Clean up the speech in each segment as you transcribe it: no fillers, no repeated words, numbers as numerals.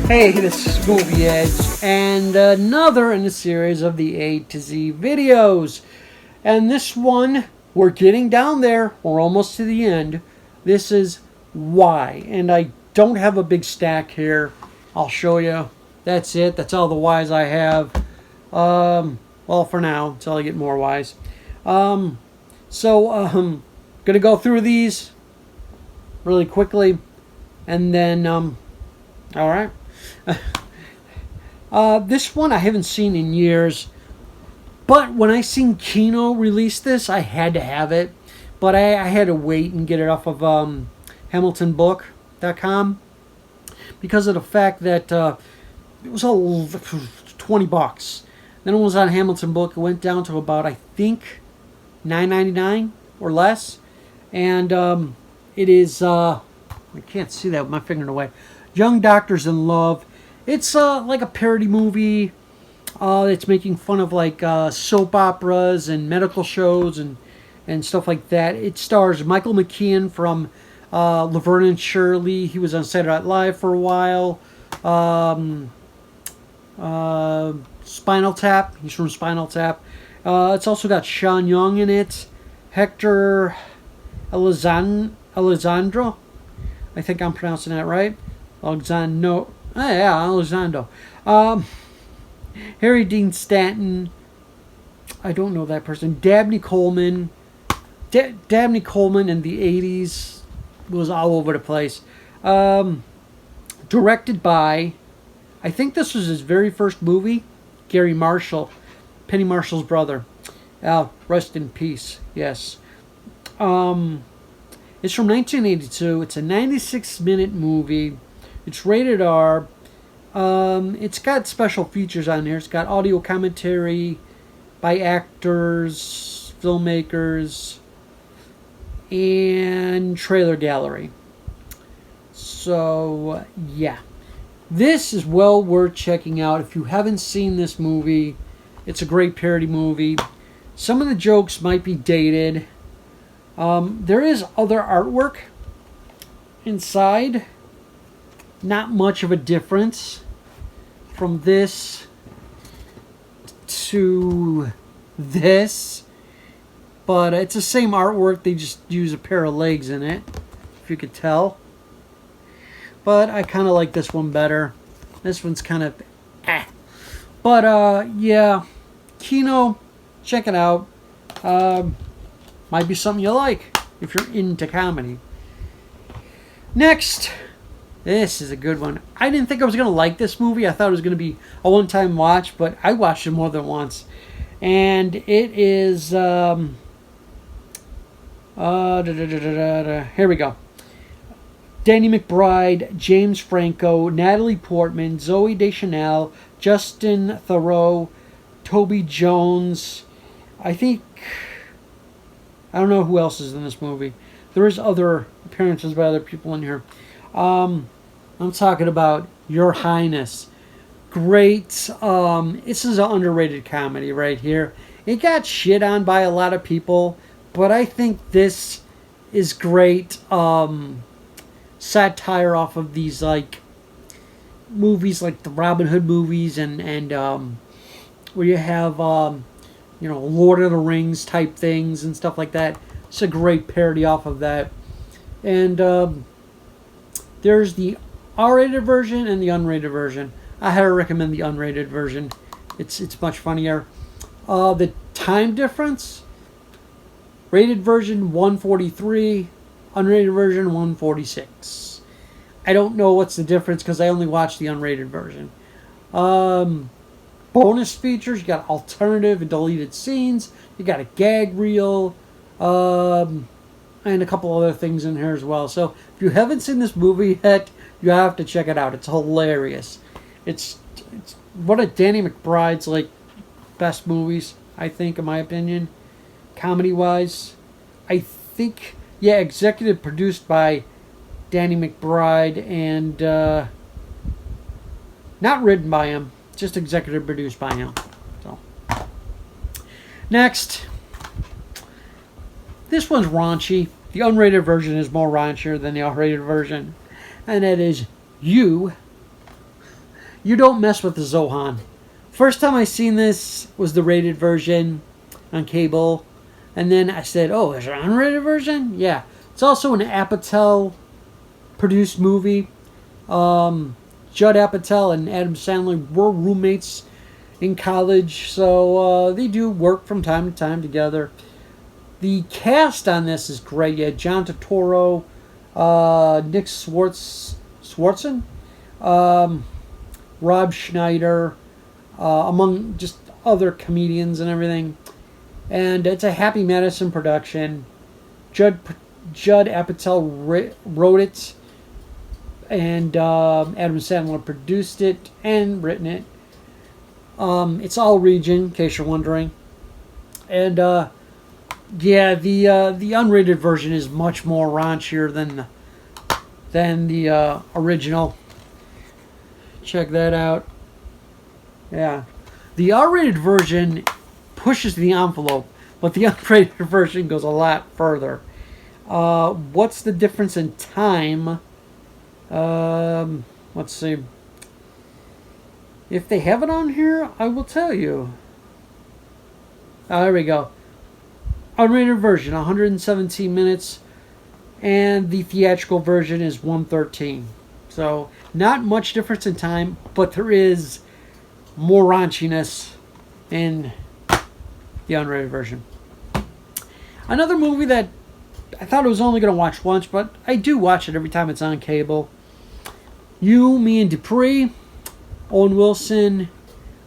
Hey, this is Movie Edge, and another in the series of the A to Z videos. And this one, we're getting down there. We're almost to the end. This is why. And I don't have a big stack here. I'll show you. That's it. That's all the whys I have. Well, for now, until I get more whys. Gonna go through these really quickly. And then, alright. This one I haven't seen in years, but when I seen Kino release this, I had to have it, but I had to wait and get it off of HamiltonBook.com because of the fact that it was all $20. Then it was on Hamilton Book. It went down to about, I think, $9.99 or less, and it is I can't see that with my finger in the way. Young Doctors in Love. It's like a parody movie. It's making fun of like soap operas and medical shows and stuff like that. It stars Michael McKean from Laverne and Shirley. He was on Saturday Night Live for a while. Spinal Tap. He's from Spinal Tap. It's also got Sean Young in it. Hector Elizondo. I think I'm pronouncing that right. Alexandro. Harry Dean Stanton. I don't know that person. Dabney Coleman. Dabney Coleman in the 80s was all over the place. Directed by, I think this was his very first movie, Gary Marshall, Penny Marshall's brother. Rest in peace. Yes. It's from 1982. It's a 96-minute movie. It's rated R. It's got special features on there. It's got audio commentary by actors, filmmakers, and trailer gallery. So, yeah. This is well worth checking out. If you haven't seen this movie, it's a great parody movie. Some of the jokes might be dated. There is other artwork inside. Not much of a difference from this to this, but it's the same artwork. They just use a pair of legs in it, if you could tell. But I kind of like this one better. This one's kind of But yeah, Kino, check it out. Might be something you like if you're into comedy. Next, this is a good one. I didn't think I was going to like this movie. I thought it was going to be a one-time watch, but I watched it more than once. And it is... here we go. Danny McBride, James Franco, Natalie Portman, Zoe Deschanel, Justin Theroux, Toby Jones. I don't know who else is in this movie. There is other appearances by other people in here. I'm talking about Your Highness. Great. This is an underrated comedy right here. It got shit on by a lot of people, but I think this is great satire off of these like movies like the Robin Hood movies and where you have Lord of the Rings type things and stuff like that. It's a great parody off of that. And there's the R-rated version and the unrated version. I had to recommend the unrated version. It's much funnier. The time difference, rated version 143, unrated version 146. I don't know what's the difference because I only watched the unrated version. Bonus features, you got alternative and deleted scenes, you got a gag reel, and a couple other things in here as well. So if you haven't seen this movie yet, you have to check it out. It's hilarious. It's one of Danny McBride's like best movies, I think, in my opinion, comedy wise. I think, yeah, executive produced by Danny McBride and not written by him, just executive produced by him. So next, this one's raunchy. The unrated version is more raunchier than the R-rated version, and that is You You don't mess with the Zohan. First time I seen this was the rated version on cable. And then I said, oh, there's an unrated version? Yeah. It's also an Apatow produced movie. Judd Apatow and Adam Sandler were roommates in college, so they do work from time to time together. The cast on this is great. Yeah, John Turturro, Nick Swartzen, Rob Schneider, among just other comedians and everything. And it's a Happy Madison production. Judd Apatow wrote it, and Adam Sandler produced it and written it. It's all region, in case you're wondering. And yeah, the unrated version is much more raunchier than the original. Check that out. Yeah, the R-rated version pushes the envelope, but the unrated version goes a lot further. What's the difference in time? Let's see. If they have it on here, I will tell you. There we go. Unrated version, 117 minutes, and the theatrical version is 113. So, not much difference in time, but there is more raunchiness in the unrated version. Another movie that I thought I was only going to watch once, but I do watch it every time it's on cable. You, Me, and Dupree, Owen Wilson,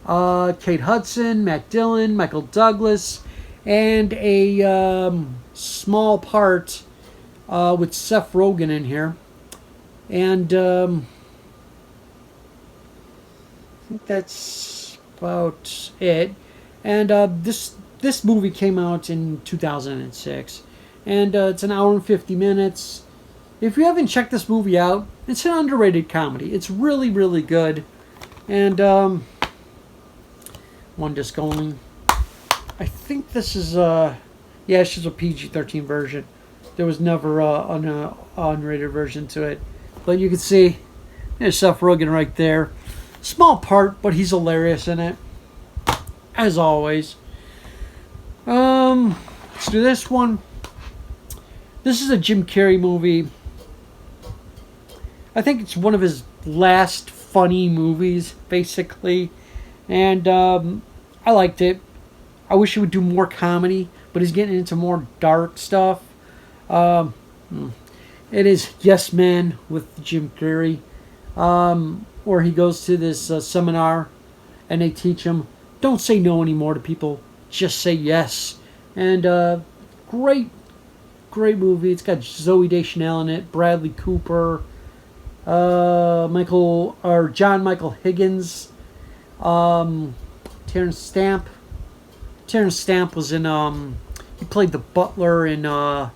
Kate Hudson, Matt Dillon, Michael Douglas, and a small part with Seth Rogen in here. And I think that's about it. And this movie came out in 2006. And it's an hour and 50 minutes. If you haven't checked this movie out, it's an underrated comedy. It's really, really good. And one just going. I think this is yeah, it's just a PG-13 version. There was never an unrated version to it. But you can see there's Seth Rogen right there. Small part, but he's hilarious in it, as always. Let's do this one. This is a Jim Carrey movie. I think it's one of his last funny movies, basically. And I liked it. I wish he would do more comedy, but he's getting into more dark stuff. It is Yes Man with Jim Carrey, where he goes to this seminar, and they teach him, don't say no anymore to people, just say yes. And great movie. It's got Zooey Deschanel in it, Bradley Cooper, John Michael Higgins, Terrence Stamp. Terrence Stamp was in he played the butler in The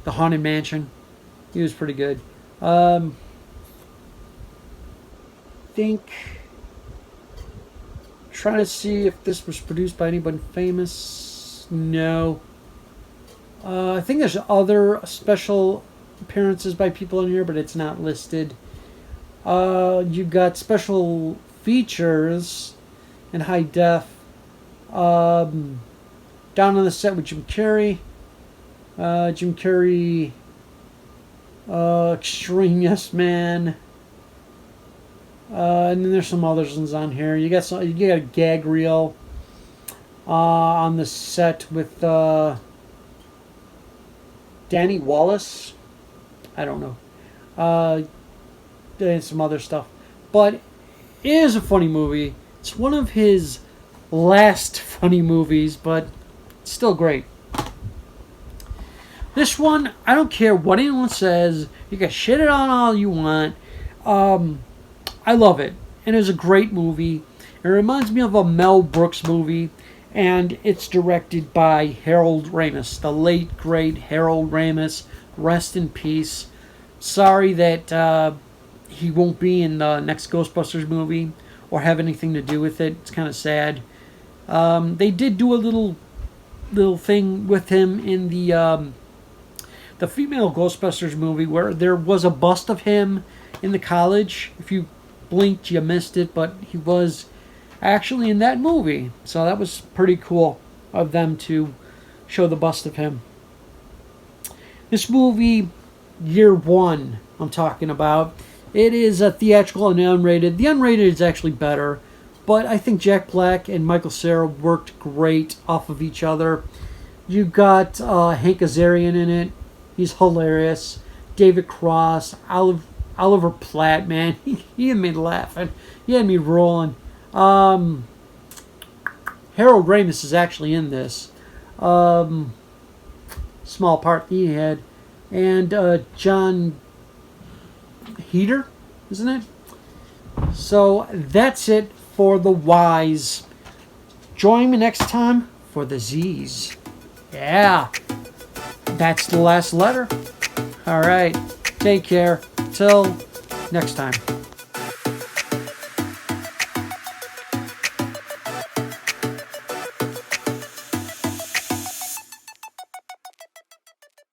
Haunted Mansion. He was pretty good. Trying to see if this was produced by anybody famous. No. I think there's other special appearances by people in here, but it's not listed. You've got special features in high def. Down on the set with Jim Carrey. Extreme Yes Man. And then there's some others ones on here. You got a gag reel on the set with Danny Wallace. I don't know. And some other stuff. But it is a funny movie. It's one of his last funny movies, but it's still great. This one, I don't care what anyone says. You can shit it on all you want. I love it. And it's a great movie. It reminds me of a Mel Brooks movie. And it's directed by Harold Ramis. The late, great Harold Ramis. Rest in peace. Sorry that he won't be in the next Ghostbusters movie or have anything to do with it. It's kind of sad. They did do a little thing with him in the female Ghostbusters movie where there was a bust of him in the college. If you blinked, you missed it, but he was actually in that movie. So that was pretty cool of them to show the bust of him. This movie, year one, I'm talking about. It is a theatrical and unrated. The unrated is actually better, but I think Jack Black and Michael Cera worked great off of each other. You got Hank Azaria in it. He's hilarious. David Cross, Oliver Platt, man, he had me laughing. He had me rolling. Harold Ramis is actually in this. Small part he had. And John Heater, isn't it? So that's it for the Y's. Join me next time for the Z's. Yeah, that's the last letter. All right, take care. Till next time.